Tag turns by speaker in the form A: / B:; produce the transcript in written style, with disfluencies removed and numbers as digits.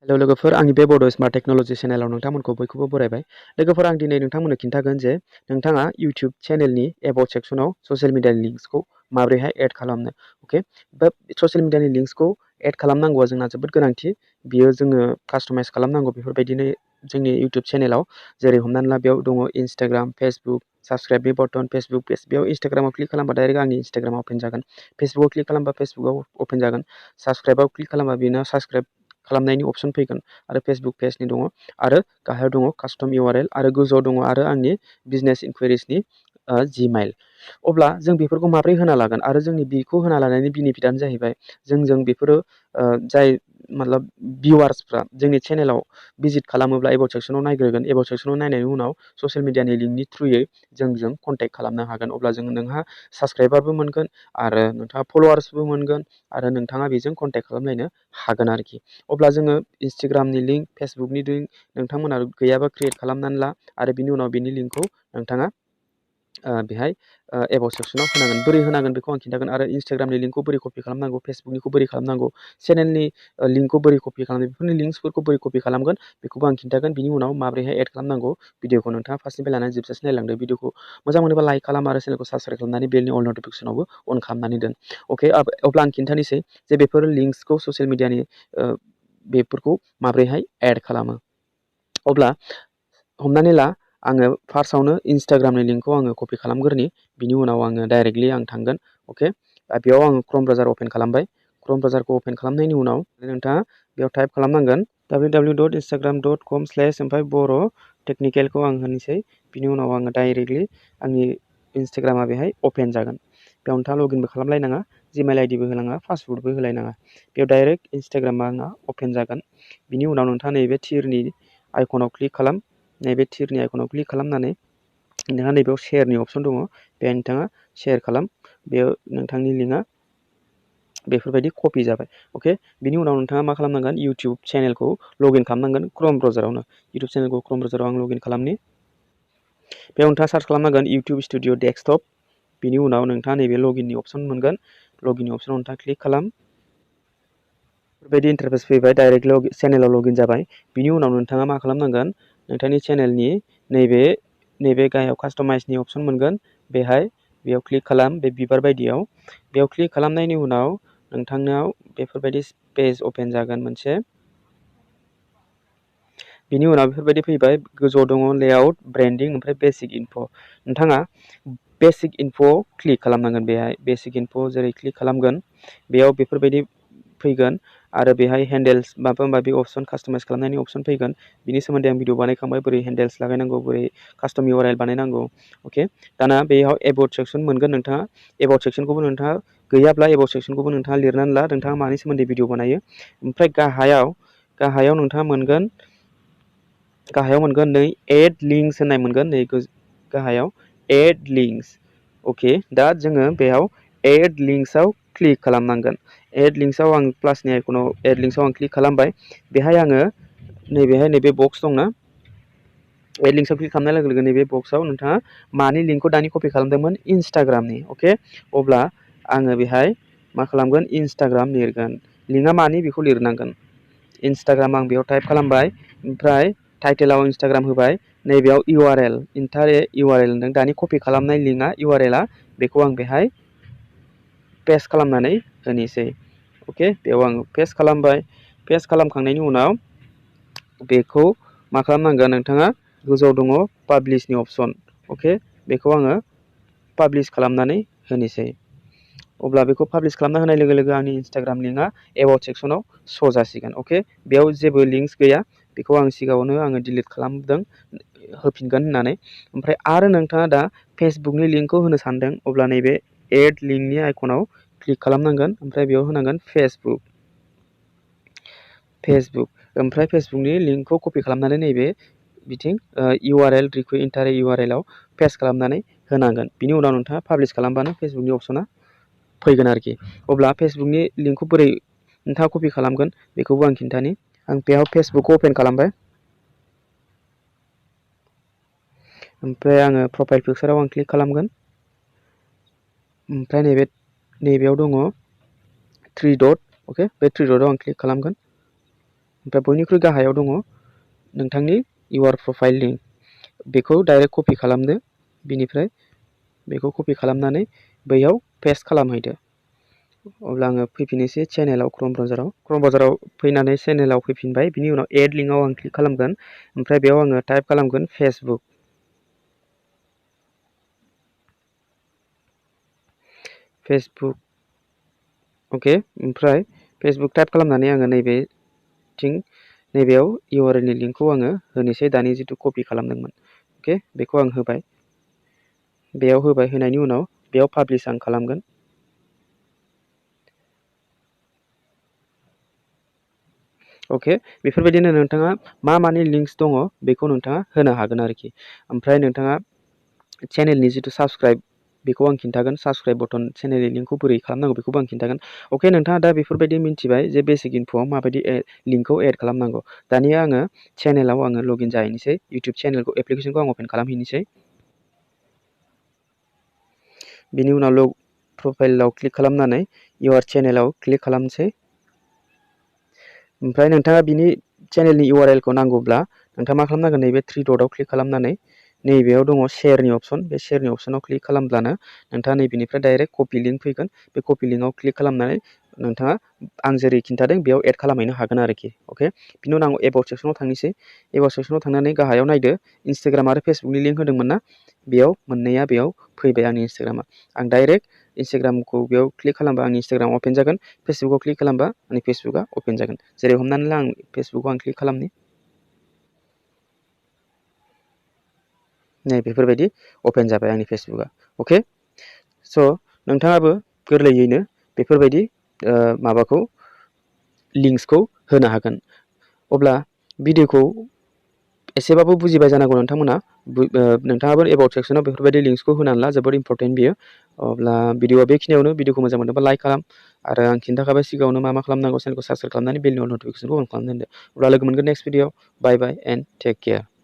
A: Hello लोगोफोर आंनि बे बड स्मार्ट टेक्न'लजि चेनेलाव नोंथांमोनखौ बयखौबो बरायबाय। लोगोफोर आं दिनै नोंथांमोननो खिन्थागोन जे नोंथाङा YouTube चेनेलनि एबाउट सेक्सनाव ससियेल मिडियानि लिंक्सखौ माबोरैहाय एड खालामनो। अके, दा ससियेल मिडियानि लिंक्सखौ एड खालामनांगौआ जोंना जोबोद गोनांथि। बियो जोङो कास्टमाइज खालामनांगौ बेफोरबायदिनो जोंनि YouTube चेनेलाव। जेरै हमनानै ला बेयाव दङ Instagram, Facebook, साबस्क्राइबनि बटन, फेसबुक पेज। बेयाव Instaग्रामाव क्लिक खालामबा डाइरेक्ट आंनि Instaग्रामा अपेन जागोन। फेसबुकआव क्लिक खालामबा फेसबुकआव अपेन जागोन। साबस्क्राइबआव क्लिक खालामबा बेनो साबस्क्राइब खालामनायनि अपसन फैगोन आरो फेसबुक पेजनि दङ आरो गाहायाव दङ कास्टम URL आरो गोजौआव दङ आरो आंनि बिजनेस इनकुवेरिसनि Gmail। अब्ला जों बेफोरखौ माबोरै होना लागोन आरो जोंनि बेखौ होना लानायनि बेनिफिटआनो जाहैबाय जों बेफोरो जाय मतलब भिउवार्सफ्रा जोंनि चेनेलाव भिजिट खालामोब्ला एबाउट सेक्सनाव नायग्रोगोन। एबाउट सेक्सनाव नायनायनि उनाव ससियेल मिडियानि लिंकनि थ्रुयै जों कन्टेक्ट खालामनो हागोन। अब्ला नोंहा साबस्क्राइबारबो मोनगोन आरो नोंथाङा फल'वार्सबो मोनगोन आरो नोंथाङा बेजों कन्टेक्ट खालामलायनो हागोन आरोखि। अब्ला जोङो Instaग्रामनि लिंक, फेसबुकनि लिंक नोंथांमोना गैयाबा क्रिएट खालामनानै ला आरो बिनि उनाव बिनि लिंकखौ नोंथाङा बेहाय एबाउट सेक्सनाव होनांगोन। बोरै होनांगोन बेखौ आं खिन्थागोन आरो Instaग्रामनि लिंकखौ बोरै कपि खालामनांगौ, फेसबुकनिखौ बोरै खालामनांगौ, चेनेलनि लिंकखौ बोरै कपि खालामनांगौ, बेफोरनि लिंक्सफोरखौ बोरै कपि खालामगोन बेखौबो आं खिन्थागोन। बिनि उनाव माबोरैहाय एड खालामनांगौ भिडिअखौ नोंथाङा फार्स्टनिफ्राय लानानै जोबजासिम नायलांदो। भिडिअखौ मोजां मोनोबा लाइक खालाम आरो चेनेलखौ साबस्क्राइब खालामनानै बेलनि अल नटिफिकेसनावबो अन खालामनानै दोन। अके, अब्ला आं खिन्थानोसै जे बेफोर लिंक्सखौ ससियेल मिडियानि बेफोरखौ माबोरैहाय एड खालामो। अब्ला हमनानै ला आङो फार्स्टआवनो Instaग्रामनि लिंकखौ आङो कपि खालामग्रोनि। बिनि उनाव आङो डाइरेक्टलि आं थांगोन। अके, बेयाव आङो क्रम ब्राउजार अपेन खालामबाय। क्रम ब्राउजारखौ अपेन खालामनायनि उनाव नोंथाङा बेयाव टाइप खालामनांगोन www.instagram.com/ ओमफ्राय बर' टेक्निकेलखौ आं होनोसै। बिनि उनाव आङो डाइरेक्टलि आंनि Instaग्रामा बेहाय अपेन जागोन। बेयाव नोंथाङा लगिनबो खालामलायनाङा, Gmail आइडिबो होनाङा, पासवर्डबो होलायनाङा। बेयाव डाइरेक्ट Instaग्रामा अपेन जागोन। बिनि उनाव नोंथाङा नैबे थिरनि आइकनाव क्लिक खालाम। नैबे थिरनि आइकनाव क्लिक खालामनानै नोंथाङा नैबेयाव शेयारनि अपसन दङ। बेहाय नोंथाङा शेयार खालाम। बेयाव नोंथांनि लिंकआ बेफोरबायदि कपि जाबाय। अके, बिनि उनाव नोंथाङा मा खालामनांगोन, YouTube चेनेलखौ लगइन खालामनांगोन क्रम ब्राउजारावनो। YouTube चेनेलखौ क्रम ब्राउजाराव आं लगइन खालामनि। बेयाव नोंथाङा सार्च खालामनांगोन YouTube स्टुडिअ डेस्कटप। बिनि उनाव नोंथाङा नैबे लगइननि अपसन मोनगोन। लगइननि अपसनाव नोंथाङा क्लिक खालाम। बेबायदि इन्टारफेस फैबाय, डाइरेक्ट चेनेलाव लगइन जाबाय। बिनि उनाव नोंथाङा मा खालामनांगोन, नोंथांनि चेनेलनि नैबे गाहायाव कास्टमाइजनि अपसन मोनगोन। बेयाव क्लिक खालाम, बे बिबार बायदियाव। बेयाव क्लिक खालामनायनि उनाव नोंथांनाव बेफोरबायदि पेज अपेन जागोन मोनसे। बिनि उनाव बेफोरबायदि फैबाय, गोजौआव दङ लेआउट, ब्रेन्डिं, ओमफ्राय बेसिक इनफ'। नोंथाङा बेसिक इनफ'आव क्लिक खालामनांगोन। बेहाय बेसिक इनफ' जेरै क्लिक खालामगोन बेयाव बेफोरबायदि फैगोन आरो बेहाय हेन्डेल्स माबा माबि अपसन, कास्टमाइज खालामनायनि अपसन फैगोन। बिनि सोमोन्दै आं भिडिअ बानायखांबाय, बोरै हेन्डेल्स लागायनांगौ, बोरै कास्टम URL बानायनांगौ। अके, दाना बेयाव एबाउट सेक्सन मोनगोन। नोंथाङा एबाउट सेक्सनखौबो नोंथाङा गैयाब्ला एबाउट सेक्सनखौबो नोंथाङा लिरनानै ला, नोंथाङा मानि सोमोन्दै भिडिअ बानायो। ओमफ्राय गाहायाव नोंथाङा मोनगोन नै एड लिंक्स होननाय मोनगोन। नै गाहायाव एड लिंक्स। अके, दा जोङो बेयाव एड लिंक्सआव क्लिक खालामनांगोन। एड लिंक्सआव आं प्लासनि आइकनाव एड लिंक्सआव आं क्लिक खालामबाय। बेहाय आङो नैबे बक्स दंना, एड लिंक्सआव क्लिक खालामनाय लोगो लोगो नैबे बक्सआव नोंथाङा मानि लिंकखौ दानि कपि खालामदोंमोन, Instaग्रामनि। अके, अब्ला आङो बेहाय मा खालामगोन, Instaग्राम लिरगोन। लिंकआ मानि बेखौ लिरनांगोन। Instaग्राम आं बेयाव टाइप खालामबाय। ओमफ्राय टाइटेलाव Instaग्राम होबाय। नैबेयाव URL होनदों, दानि कपि खालामनाय लिंकआ URL बेखौ आं बेहाय पेस्ट खालामनानै होनोसै। अके, बेयाव आङो पेस्ट खालामबाय। पेस्ट खालामखांनायनि उनाव बेखौ मा खालामनांगोन, नोंथाङा गोजौआव दङ पाब्लिशनि अपसन। अके, बेखौ आङो पाब्लिश खालामनानै होनोसै। अब्ला बेखौ पाब्लिश खालामना होनाय लोगो लोगो आंनि Instaग्राम लिंकआ एबाउट सेक्सनाव श' जासिगोन। अके, बेयाव जेबो लिंक्स गैया, बेखौ आं सिगाङावनो आङो डिलिट खालामदों, होफिनगोन होननानै। ओमफ्राय आरो नोंथाङा दा फेसबुकनि लिंकखौ होनो सानदों, अब्ला नैबे एड लिंकनि आइकनाव क्लिक खालामनांगोन। ओमफ्राय बेयाव होनांगोन फेसबुक। ओमफ्राय फेसबुकनि लिंकखौ कपि खालामनानै नैबे बिथिं URL इन्टार URL आव पेस्ट खालामनानै होनांगोन। बिनि उनाव नोंथाङा पाब्लिश खालामबानो फेसबुकनि अपसना फैगोन आरोखि। अब्ला फेसबुकनि लिंकखौ बोरै नोंथाङा कपि खालामगोन बेखौबो आं खिन्थानि। आं बेयाव फेसबुकखौ अपेन खालामबाय। ओमफ्राय आङो प्रफाइल पिक्साराव आं क्लिक खालामगोन। ओमफ्राय नैबेयाव दङ 3 डट। अके, बे 3 डटआव आं क्लिक खालामगोन। ओमफ्राय बयनिख्रुइ गाहायाव दङ नोंथांनि इउआर प्रफाइल लिंक बेखौ डाइरेक्ट कपि खालामदो बिनिफ्राय बेखौ कपि खालामनानै बैयाव पेस्ट खालामहैदो अब्ला आङो फैफिननोसै चेनेलाव क्रम ब्राउजाराव फैनानै चेनेलाव फैफिनबाय बिनि उनाव एड लिंकआव आं क्लिक खालामगोन ओमफ्राय बेयाव आङो टाइप खालामगोन फेसबुक अके ओमफ्राय फेसबुक टाइप खालामनानै आङो नैबेयाव इउआरएल नि लिंकखौ आङो होनोसै दानि जिथु कपि खालामदोंमोन अके बेखौ आं होबाय बेयाव होबाय होनायनि उनाव बेयाव पाब्लिश आं खालामगोन अके बेफोरबायदिनो नोंथाङा मानि लिंक्स दङ बेखौ नोंथाङा होनो हागोन आरोखि ओमफ्राय नोंथाङा चेनेलनि जिथु साबस्क्राइब बेखौ आं खिन्थागोन साबस्क्राइब बटन चेनेलनि लिंकखौ बोरै खालामनांगौ बेखौबो आं खिन्थागोन अके नोंथाङा दा बेफोरबायदि मिन्थिबाय जे बेसिक इनफ'आव माबायदि लिंकखौ एड खालामनांगौ दानिया आङो चेनेलाव आङो लगइन जाहैनोसै इउटुब चेनेलखौ एप्लिकेसनखौ आं अपेन खालामहैनोसै बिनि उनाव प्रफाइलाव क्लिक खालामनानै इउआर चेनेलाव क्लिक खालामनोसै ओमफ्राय नोंथाङा बिनि चेनेलनि इउआरएल खौ नांगौब्ला नोंथाङा मा खालामनांगोन नैबे थ्रि डटआव क्लिक खालामनानै नैबेयाव दङ शेयारनि अपसन बे शेयारनि अपसनाव क्लिक खालामब्लानो नोंथाङा नैबेनिफ्राय डाइरेक्ट कपि लिंक फैगोन बे कपि लिंकआव क्लिक खालामनानै नोंथाङा आं जेरै खिन्थादों बेयाव एड खालामहैनो हागोन आरोखि अके बिनि उनाव आं एबाउट सेक्सनाव थांनोसै एबाउट सेक्सनाव थांनानै गाहायाव नायदो इन्सटाग्राम आरो फेसबुकनि लिंक होदोंमोन ना बेयाव मोननैया बेयाव फैबाय आंनि इन्सटाग्रामा आं डाइरेक्ट इन्सटाग्रामखौ बेयाव क्लिक खालामबा आंनि इन्सटाग्राम अपेन जागोन फेसबुकआव क्लिक खालामबा आंनि फेसबुकआ अपेन जागोन जेरै हमनानै ला आं फेसबुकआव आं क्लिक खालामनि नै बेफोरबायदि अपेन जाबाय आंनि फेसबुकआ अके स' नोंथाङाबो गोरलैयैनो बेफोरबायदि माबाखौ लिंक्सखौ होनो हागोन अब्ला भिडिअखौ एसेबाबो बुजिबाय जानांगौ नोंथांमोना नोंथाङाबो एबाउट सेक्सनाव बेफोरबायदि लिंक्सखौ होनानै ला जोबोद इम्परटेन्ट बियो अब्ला भिडिअआ बेखिनियावनो भिडिअखौ मोजां मोनदोंबा लाइक खालाम आरो आं खिन्थाखाबाय सिगाङावनो मा खालामनांगौ चेनेलखौ साबस्क्राइब खालामनानै बेल नटिफिकेसनखौ अन खालामना दोनदो अब्ला लोगो मोनगोन next video bye bye and take care